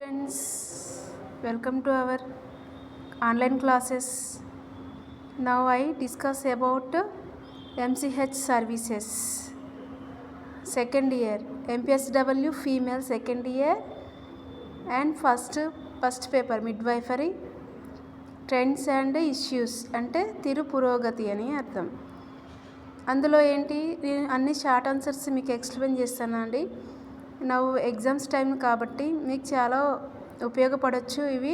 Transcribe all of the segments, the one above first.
Friends, welcome to our online classes. Now I discuss about MCH services. Second year MPSW female second year and first paper midwifery trends and issues అంటే తిరు పురోగతి అని అర్థం. అందులో ఏంటి అన్ని short answers మీకు explain చేస్తానండి. నవ్వు ఎగ్జామ్స్ టైం కాబట్టి మీకు చాలా ఉపయోగపడవచ్చు ఇవి.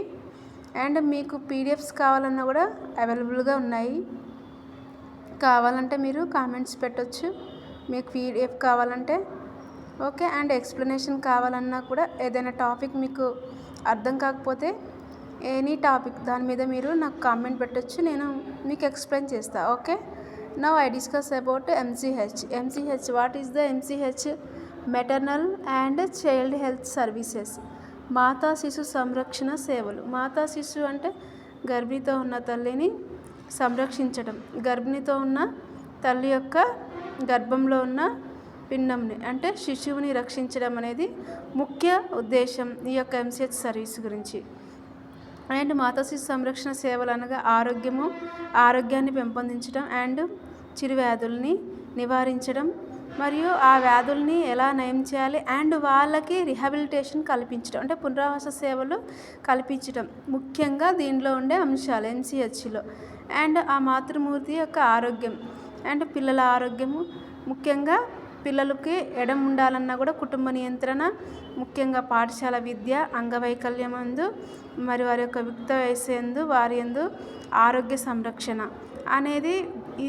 అండ్ మీకు పీడిఎఫ్స్ కావాలన్నా కూడా అవైలబుల్గా ఉన్నాయి. కావాలంటే మీరు కామెంట్స్ పెట్టవచ్చు మీకు పీడిఎఫ్ కావాలంటే. ఓకే, అండ్ ఎక్స్ప్లెనేషన్ కావాలన్నా కూడా ఏదైనా టాపిక్ మీకు అర్థం కాకపోతే ఎనీ టాపిక్ దాని మీద మీరు నాకు కామెంట్ పెట్టచ్చు, నేను మీకు ఎక్స్ప్లెయిన్ చేస్తాను. Okay, now I discuss about MCH. What is the MCH? Maternal and child health services, మాతా శిశు సంరక్షణ సేవలు. మాతా శిశు అంటే గర్భిణితో ఉన్న తల్లిని సంరక్షించడం, గర్భిణితో ఉన్న తల్లి యొక్క గర్భంలో ఉన్న పిండంని అంటే శిశువుని రక్షించడం అనేది ముఖ్య ఉద్దేశం ఈ యొక్క MCH సర్వీస్ గురించి. అండ్ మాతా శిశు సంరక్షణ సేవలు అనగా ఆరోగ్యాన్ని పెంపొందించడం అండ్ చిరు వ్యాధుల్ని నివారించడం మరియు ఆ వ్యాధుల్ని ఎలా నయం చేయాలి అండ్ వాళ్ళకి రిహాబిలిటేషన్ కల్పించడం అంటే పునరావాస సేవలు కల్పించడం ముఖ్యంగా దీనిలో ఉండే అంశాలు MCHలో. అండ్ ఆ మాతృమూర్తి యొక్క ఆరోగ్యం అండ్ పిల్లల ఆరోగ్యము, ముఖ్యంగా పిల్లలకి ఎడం ఉండాలన్నా కూడా కుటుంబ నియంత్రణ, ముఖ్యంగా పాఠశాల విద్య, అంగవైకల్యం అందు మరి వారి యొక్క యుక్త వయస్సు యందు వారి యందు ఆరోగ్య సంరక్షణ అనేది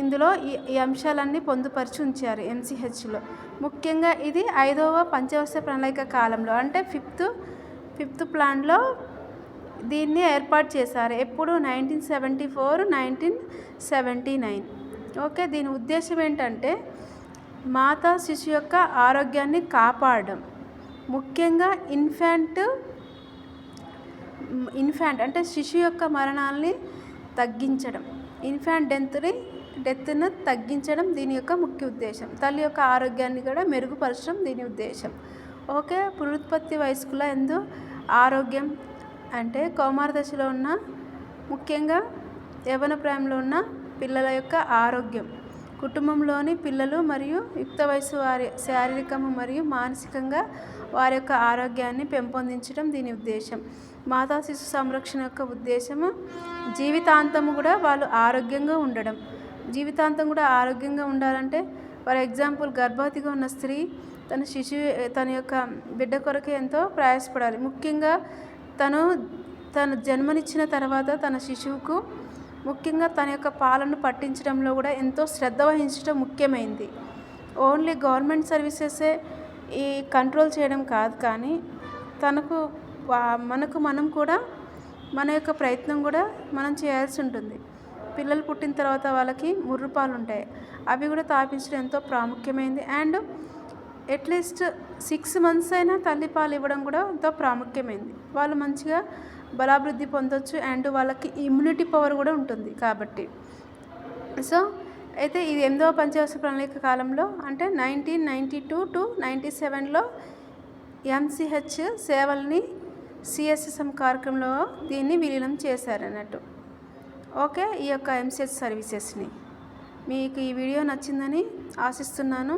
ఇందులో ఈ అంశాలన్నీ పొందుపరిచి ఉంచారు MCHలో. ముఖ్యంగా ఇది 5వ పంచవర్ష ప్రణాళిక కాలంలో అంటే ఫిఫ్త్ ప్లాన్లో దీన్ని ఏర్పాటు చేశారు. ఎప్పుడు 1974, 1979. ఓకే, దీని ఉద్దేశం ఏంటంటే మాతా శిశు యొక్క ఆరోగ్యాన్ని కాపాడడం, ముఖ్యంగా ఇన్ఫాంట్ అంటే శిశు యొక్క మరణాలని తగ్గించడం, ఇన్ఫాంట్ డెత్ను తగ్గించడం దీని యొక్క ముఖ్య ఉద్దేశం. తల్లి యొక్క ఆరోగ్యాన్ని కూడా మెరుగుపరచడం దీని ఉద్దేశం. ఓకే, పునరుత్పత్తి వయస్కుల యందు ఆరోగ్యం అంటే కౌమార దశలో ఉన్న ముఖ్యంగా యవ్వన ప్రాయంలో ఉన్న పిల్లల యొక్క ఆరోగ్యం, కుటుంబంలోని పిల్లలు మరియు యుక్త వయసు వారి శారీరకము మరియు మానసికంగా వారి యొక్క ఆరోగ్యాన్ని పెంపొందించడం దీని ఉద్దేశం. మాతా శిశు సంరక్షణ యొక్క ఉద్దేశము జీవితాంతము కూడా వాళ్ళు ఆరోగ్యంగా ఉండడం. జీవితాంతం కూడా ఆరోగ్యంగా ఉండాలంటే ఫర్ ఎగ్జాంపుల్ గర్భవతిగా ఉన్న స్త్రీ తన యొక్క బిడ్డ కొరకు ఎంతో ప్రయాసపడాలి. ముఖ్యంగా తను జన్మనిచ్చిన తర్వాత తన శిశువుకు ముఖ్యంగా తన యొక్క పాలను పట్టించడంలో కూడా ఎంతో శ్రద్ధ వహించడం ముఖ్యమైనది. ఓన్లీ గవర్నమెంట్ సర్వీసెసే ఈ కంట్రోల్ చేయడం కాదు, కానీ మనం కూడా మన యొక్క ప్రయత్నం కూడా మనం చేయాల్సి ఉంటుంది. పిల్లలు పుట్టిన తర్వాత వాళ్ళకి ముర్రుపాలు ఉంటాయి, అవి కూడా తాపించడం ఎంతో ప్రాముఖ్యమైనది. అండ్ అట్లీస్ట్ 6 months అయినా తల్లిపాలు ఇవ్వడం కూడా ఎంతో ప్రాముఖ్యమైనది. వాళ్ళు మంచిగా బలాభివృద్ధి పొందొచ్చు అండ్ వాళ్ళకి ఇమ్యూనిటీ పవర్ కూడా ఉంటుంది కాబట్టి. సో అయితే ఇది 8వ పంచవర్ష ప్రణాళిక కాలంలో అంటే 1992 to 97లో MCH సేవల్ని CSSM కార్యక్రమంలో దీన్ని విలీనం చేశారన్నట్టు. ఓకే, ఈ యొక్క MCH సర్వీసెస్ని మీకు ఈ వీడియో నచ్చిందని ఆశిస్తున్నాను.